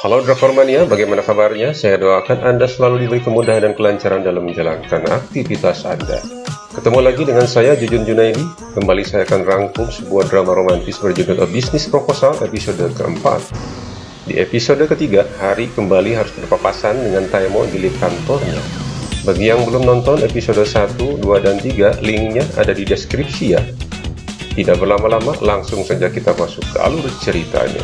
Halo Drakormania, bagaimana kabarnya? Saya doakan Anda selalu diberi kemudahan dan kelancaran dalam menjalankan aktivitas Anda. Ketemu lagi dengan saya, Jujun Junaidi. Kembali saya akan rangkum sebuah drama romantis berjudul A Business Proposal episode keempat. Di episode ketiga, Hari kembali harus berpapasan dengan Taemo di lift kantornya. Bagi yang belum nonton episode 1, 2, dan 3, linknya ada di deskripsi ya. Tidak berlama-lama, langsung saja kita masuk ke alur ceritanya.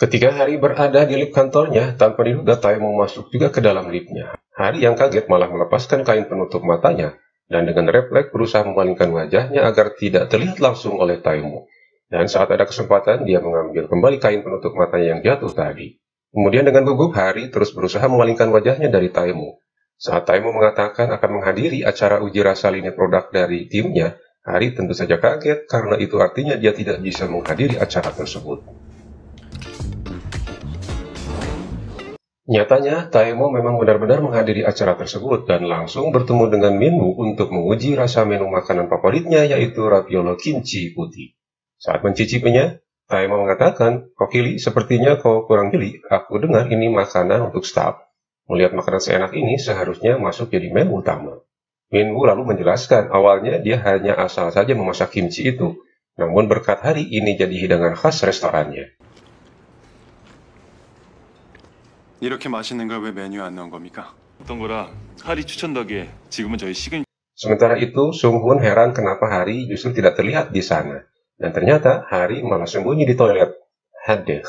Ketika Hari berada di lift kantornya, tanpa diduga Taemo masuk juga ke dalam liftnya. Hari yang kaget malah melepaskan kain penutup matanya, dan dengan refleks berusaha memalingkan wajahnya agar tidak terlihat langsung oleh Taemo. Dan saat ada kesempatan, dia mengambil kembali kain penutup matanya yang jatuh tadi. Kemudian dengan gugup, Hari terus berusaha memalingkan wajahnya dari Taemo. Saat Taemo mengatakan akan menghadiri acara uji rasa lini produk dari timnya, Hari tentu saja kaget karena itu artinya dia tidak bisa menghadiri acara tersebut. Nyatanya, Taemo memang benar-benar menghadiri acara tersebut dan langsung bertemu dengan Minwoo untuk menguji rasa menu makanan favoritnya, yaitu raviolo kimchi putih. Saat mencicipinya, Taemo mengatakan, "Kokili, sepertinya kau kurang jeli. Aku dengar ini makanan untuk staf. Melihat makanan seenak ini, seharusnya masuk jadi menu utama." Minwoo lalu menjelaskan, awalnya dia hanya asal saja memasak kimchi itu. Namun berkat Hari ini jadi hidangan khas restorannya. 이렇게 맛있는 걸 왜 메뉴에 안 넣은 겁니까? 어떤 거라 하리 추천 덕에 지금은 저희 식은. Sementara itu, Sung-hoon heran kenapa Hari justru tidak terlihat di sana. Dan ternyata Hari malah sembunyi di toilet. Hadeh.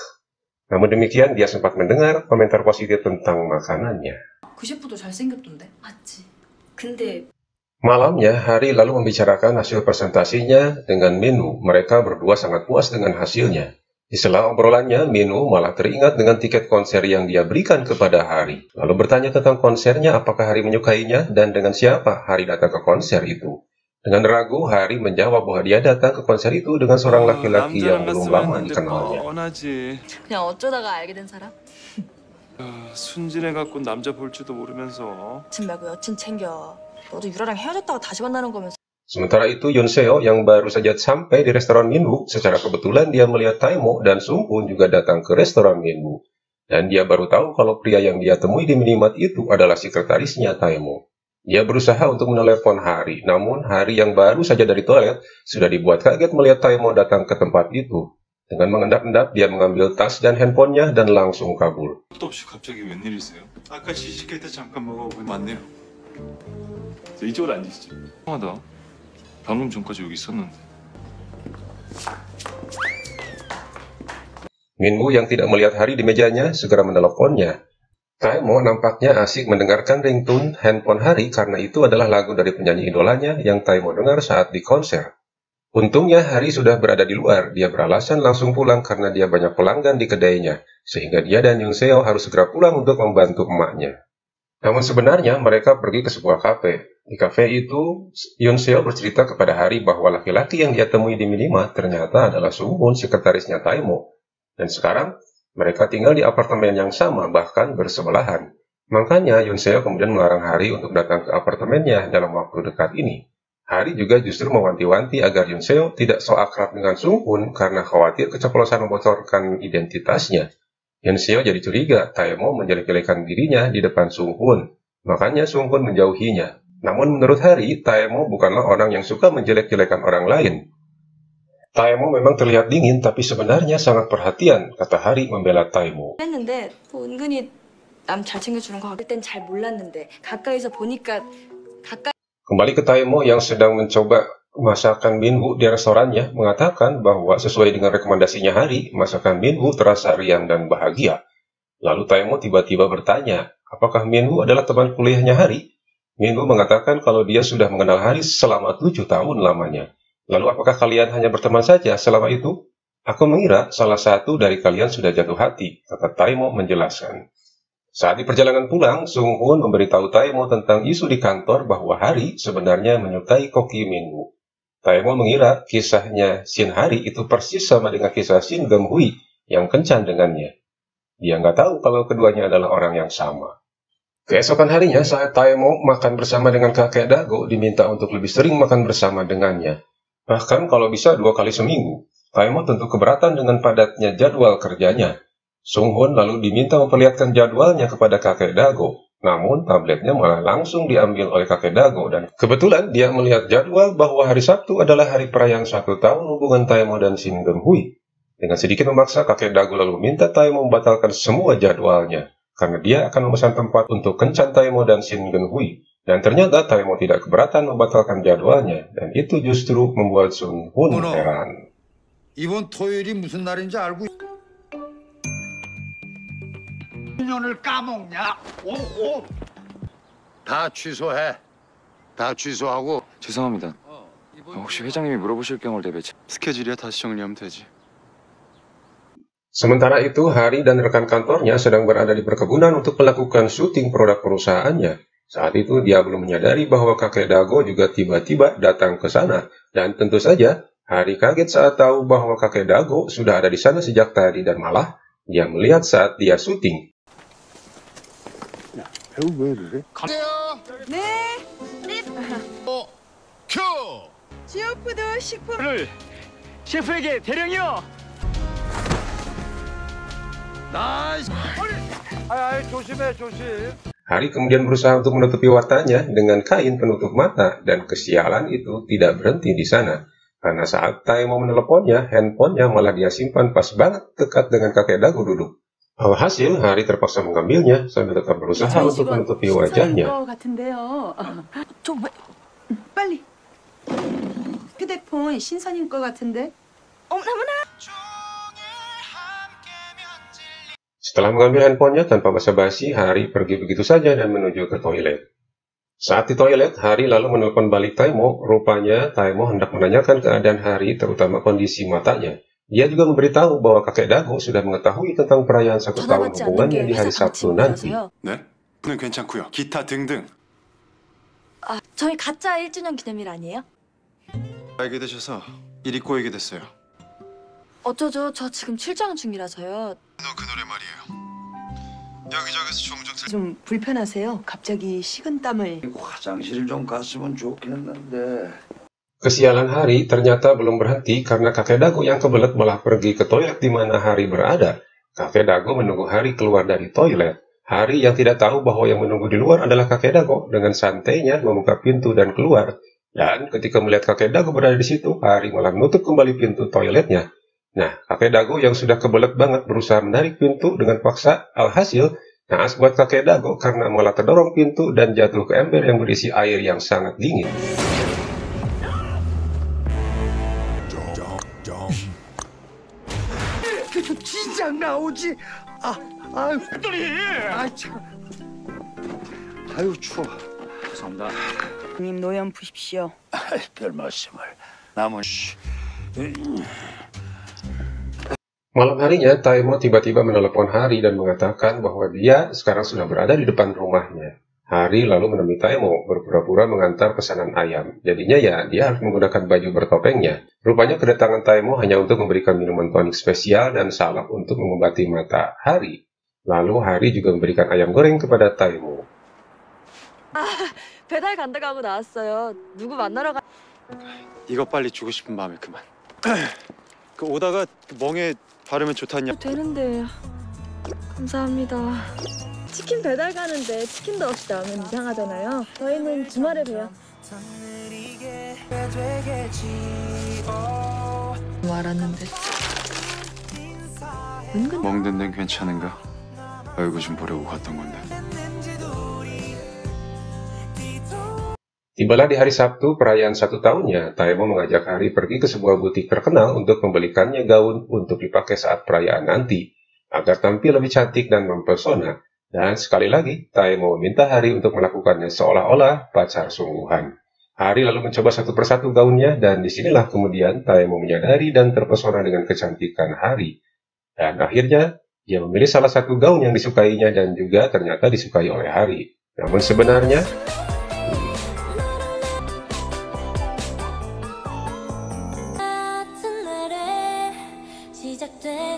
Namun demikian, dia sempat mendengar komentar positif tentang makanannya. 그 셰프도 잘생겼던데? 맞지. 근데 Malamnya, Hari lalu membicarakan hasil presentasinya dengan Minwoo. Mereka berdua sangat puas dengan hasilnya. Di sela obrolannya, Minwoo malah teringat dengan tiket konser yang dia berikan kepada Hari. Lalu bertanya tentang konsernya, apakah Hari menyukainya dan dengan siapa Hari datang ke konser itu. Dengan ragu, Hari menjawab bahwa dia datang ke konser itu dengan seorang laki-laki yang belum lama dikenalnya. 뻔하지. 그냥 어쩌다가 알게 된 사람? 순진해갖고 남자 볼 줄도 모르면서. 여친 말고 여친 챙겨. 너도 유라랑 헤어졌다가 다시 만나는 거면서. Sementara itu, Yonseo yang baru saja sampai di restoran Minwoo, secara kebetulan dia melihat Taemo dan Sung-hoon juga datang ke restoran Minwoo. Dan dia baru tahu kalau pria yang dia temui di minimart itu adalah sekretarisnya Taemo. Dia berusaha untuk menelepon Hari, namun Hari yang baru saja dari toilet sudah dibuat kaget melihat Taemo datang ke tempat itu. Dengan mengendap-endap, dia mengambil tas dan handphonenya dan langsung kabur. 또 없이 갑자기 웬일이세요? 아까 지식회 때 잠깐 먹어보고 맞네요. 이쪽으로 앉으시죠. 이상하다. 방금 전까지 여기 있었는데. Minwoo yang tidak melihat Hari di mejanya segera meneleponnya. Taemo nampaknya asik mendengarkan ringtone handphone Hari karena itu adalah lagu dari penyanyi idolanya yang Taemo dengar saat di konser. Untungnya Hari sudah berada di luar, dia beralasan langsung pulang karena dia banyak pelanggan di kedainya, sehingga dia dan Yonseo harus segera pulang untuk membantu emaknya. Namun sebenarnya mereka pergi ke sebuah kafe. Di kafe itu, Yonseo bercerita kepada Hari bahwa laki-laki yang dia temui di minimart ternyata adalah Sung-hoon, sekretarisnya Taemo. Dan sekarang, mereka tinggal di apartemen yang sama, bahkan bersebelahan. Makanya Yonseo kemudian melarang Hari untuk datang ke apartemennya dalam waktu dekat ini. Hari juga justru mewanti-wanti agar Yonseo tidak so akrab dengan Sung-hoon karena khawatir keceplosan membocorkan identitasnya. Yonseo jadi curiga Taemo menjelek-jelekan dirinya di depan Sung-hoon. Makanya Sung-hoon menjauhinya. Namun menurut Hari, Taemo bukanlah orang yang suka menjelek-jelekan orang lain. Taemo memang terlihat dingin, tapi sebenarnya sangat perhatian, kata Hari membela Taemo. 했는데 뭐 은근히 남 잘 챙겨주는 거 같을 땐 잘 몰랐는데 가까이서 보니까 Kembali ke Taemo yang sedang mencoba masakan Minwoo di restorannya, mengatakan bahwa sesuai dengan rekomendasinya Hari, masakan Minwoo terasa riang dan bahagia. Lalu Taemo tiba-tiba bertanya, apakah Minwoo adalah teman kuliahnya Hari? Minwoo mengatakan kalau dia sudah mengenal Hari selama 7 tahun lamanya. Lalu apakah kalian hanya berteman saja selama itu? Aku mengira salah satu dari kalian sudah jatuh hati, kata Taemo menjelaskan. Saat di perjalanan pulang, Sung-hoon memberitahu Taemo tentang isu di kantor bahwa Hari sebenarnya menyukai Koki Minwoo. Taemo mengira kisahnya Shin Hari itu persis sama dengan kisah Shin Geum-hui yang kencan dengannya. Dia nggak tahu kalau keduanya adalah orang yang sama. Keesokan harinya, saat Taemo makan bersama dengan kakek Dago, diminta untuk lebih sering makan bersama dengannya. Bahkan kalau bisa 2 kali seminggu. Taemo tentu keberatan dengan padatnya jadwal kerjanya. Sung-hun lalu diminta memperlihatkan jadwalnya kepada kakek Dago. Namun tabletnya malah langsung diambil oleh kakek Dago dan kebetulan dia melihat jadwal bahwa hari Sabtu adalah hari perayaan 1 tahun hubungan Taemo dan Shin Geun-hui. Dengan sedikit memaksa, kakek Dago lalu meminta Taemo membatalkan semua jadwalnya karena dia akan memesan tempat untuk kencan Taemo dan Shin Geun-hui. Dan ternyata Taemo tidak keberatan membatalkan jadwalnya dan itu justru membuat Sung-hun heran. 이번 토요일이 무슨 날인지 알고 년을 까먹냐? 다 취소해. 다 취소하고. 죄송합니다. 혹시 회장님이 물어보실 경우를 대비해 스케줄이야 다시 정리하면 되지. Sementara itu, Hari dan rekan kantornya sedang berada di perkebunan untuk melakukan syuting produk perusahaannya. Saat itu dia belum menyadari bahwa kakek Dago juga tiba-tiba datang ke sana. Dan tentu saja, Hari kaget saat tahu bahwa kakek Dago sudah ada di sana sejak tadi dan malah dia melihat saat dia syuting. 네. 큐! 지오푸드 식품 셰프에게 대령이요. 나이스! 조심해, 조심. Hari kemudian berusaha untuk menutupi matanya dengan kain penutup mata dan kesialan itu tidak berhenti di sana. Karena saat Taemo meneleponnya, handphonenya malah dia simpan pas banget dekat dengan kakek Dago duduk. Alhasil, Hari terpaksa mengambilnya sambil tetap berusaha untuk menutupi wajahnya. 같은데요. 빨리. 휴대폰 신선인 거 같은데. 어머나. Setelah mengambil handphonenya tanpa basa-basi, Hari pergi begitu saja dan menuju ke toilet. Saat di toilet, Hari lalu menelpon balik Taemo. Rupanya Taemo hendak menanyakan keadaan Hari, terutama kondisi matanya. Dia juga memberitahu bahwa kakek Dago sudah mengetahui tentang perayaan 1 tahun hubungannya di hari Sabtu nanti. 네? 는 괜찮고요. 기타 등등. 아, 저희 가짜 1주년 기념일 아니에요? 알게 되셔서 일이 꼬이게 됐어요. 어쩌죠? 저 지금 출장 중이라서요. 그 노래 말이에요. 여기저기서 종종 좀 불편하세요? 갑자기 식은땀을. 화장실 좀 갔으면 좋겠는데. Kesialan Hari ternyata belum berhenti karena kakek Dago yang kebelet malah pergi ke toilet di mana Hari berada. Kakek Dago menunggu Hari keluar dari toilet. Hari yang tidak tahu bahwa yang menunggu di luar adalah kakek Dago dengan santainya membuka pintu dan keluar. Dan ketika melihat kakek Dago berada di situ, Hari malah menutup kembali pintu toiletnya. Nah, kakek Dago yang sudah kebelet banget berusaha menarik pintu dengan paksa, alhasil naas buat kakek Dago karena malah terdorong pintu dan jatuh ke ember yang berisi air yang sangat dingin. 진작 나오지. 아유, 참. 아유, 추워. 죄송합니다. 님 노염 푸십시오. 별 말씀을. 남은 Malam harinya, Taemo tiba-tiba menelepon Hari dan mengatakan bahwa dia sekarang sudah berada di depan rumahnya. Hari lalu menemui Taemo berpura-pura mengantar pesanan ayam. Jadinya ya, dia harus menggunakan baju bertopengnya. Rupanya kedatangan Taemo hanya untuk memberikan minuman tonik spesial dan salep untuk mengobati mata Hari. Lalu Hari juga memberikan ayam goreng kepada Taemo. 배달 간다고 하고 나왔어요. 누구 만나러 가? 이거 빨리 주고 싶은 마음에 그만. 그 오다가 멍에 바르면 좋다냐? 되는데. 감사합니다. 치킨 배달 가는데 치킨도 없이 나오면 이상하잖아요. 저희는 주말에 봬요. 알았는데. 은근 멍든 데는 괜찮은가? 얼굴 좀 보려고 갔던 건데. Tibalah di hari Sabtu, perayaan 1 tahunnya, Taemo mengajak Hari pergi ke sebuah butik terkenal untuk membelikannya gaun untuk dipakai saat perayaan nanti, agar tampil lebih cantik dan mempesona. Dan sekali lagi, Taemo meminta Hari untuk melakukannya seolah-olah pacar sungguhan. Hari lalu mencoba satu persatu gaunnya, dan disinilah kemudian Taemo menyadari dan terpesona dengan kecantikan Hari. Dan akhirnya, dia memilih salah satu gaun yang disukainya dan juga ternyata disukai oleh Hari. Namun sebenarnya,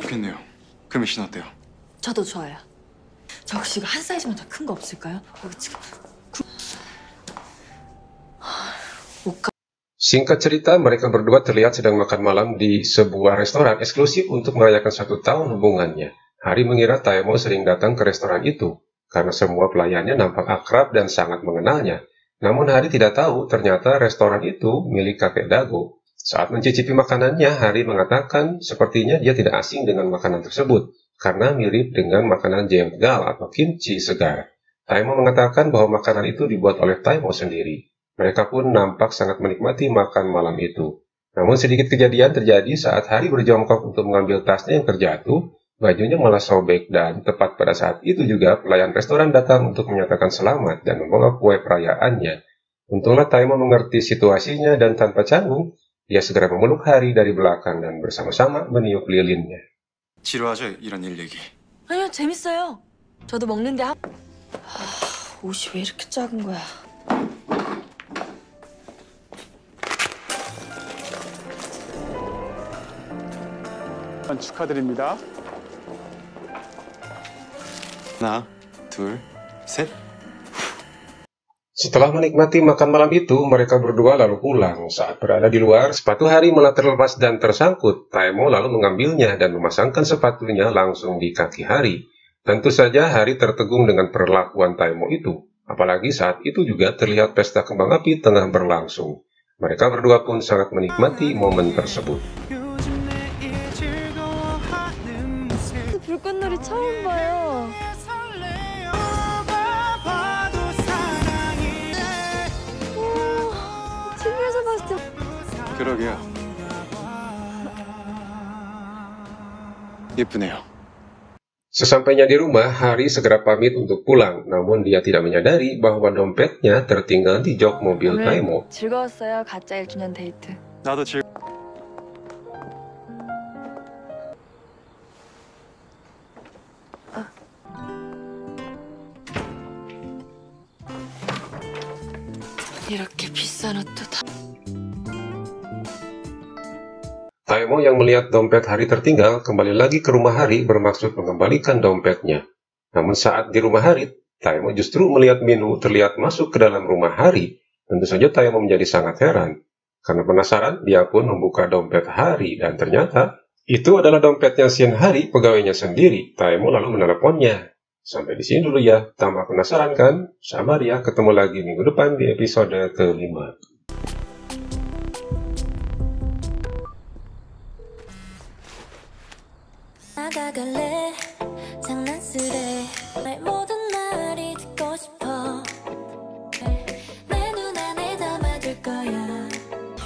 좋겠네요. 그 미신 어때요? 저도 좋아요. 저 혹시 이거 한 사이즈만 더 큰 거 없을까요? 여기 지금 옷가 Singkat cerita, mereka berdua terlihat sedang makan malam di sebuah restoran eksklusif untuk merayakan 1 tahun hubungannya. Hari mengira Taemo sering datang ke restoran itu, karena semua pelayannya nampak akrab dan sangat mengenalnya. Namun Hari tidak tahu ternyata restoran itu milik kakek Dago. Saat mencicipi makanannya, Hari mengatakan sepertinya dia tidak asing dengan makanan tersebut, karena mirip dengan makanan jeonggal atau kimchi segar. Taemo mengatakan bahwa makanan itu dibuat oleh Taemo sendiri. Mereka pun nampak sangat menikmati makan malam itu. Namun sedikit kejadian terjadi saat Hari berjongkok untuk mengambil tasnya yang terjatuh, bajunya malah sobek dan tepat pada saat itu juga pelayan restoran datang untuk menyatakan selamat dan membawa kue perayaannya. Untunglah Taemo mengerti situasinya dan tanpa canggung, dia segera memeluk Hari dari belakang dan bersama-sama meniup lilinnya. 지루하죠? 이런 일 얘기. 아니요, 재밌어요. 저도 먹는데 옷이 왜 이렇게 작은 거야? 축하드립니다. 하나, 둘, 셋. Setelah menikmati makan malam itu, mereka berdua lalu pulang. Saat berada di luar, sepatu Hari malah terlepas dan tersangkut. Taemo lalu mengambilnya dan memasangkan sepatunya langsung di kaki Hari. Tentu saja Hari tertegun dengan perlakuan Taemo itu. Apalagi saat itu juga terlihat pesta kembang api tengah berlangsung. Mereka berdua pun sangat menikmati momen tersebut. 불꽃놀이 처음 봐요. TV에서 봤을 때 그러게요. 예쁘네요. Sesampainya di rumah, Hari segera pamit untuk pulang. Namun dia tidak menyadari bahwa dompetnya tertinggal di jok mobil Taemo. 즐거웠어요. 가짜 1주년 데이트. 나도 이렇게 비싼 옷도 다. Taemo yang melihat dompet Hari tertinggal kembali lagi ke rumah Hari bermaksud mengembalikan dompetnya. Namun saat di rumah Hari, Taemo justru melihat Minu terlihat masuk ke dalam rumah Hari. Tentu saja Taemo menjadi sangat heran. Karena penasaran, dia pun membuka dompet Hari dan ternyata itu adalah dompetnya Shin Hari, pegawainya sendiri. Taemo lalu meneleponnya. Sampai di sini dulu ya. Tambah penasaran kan? Sabar ya, ketemu lagi minggu depan di episode ke-5. 나가갈래 장난스레 날 모든 말이 듣고 싶어 내 눈 안에 담아둘 거야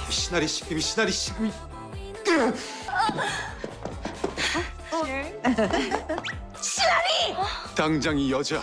미시나리 시금이 당장 이 여자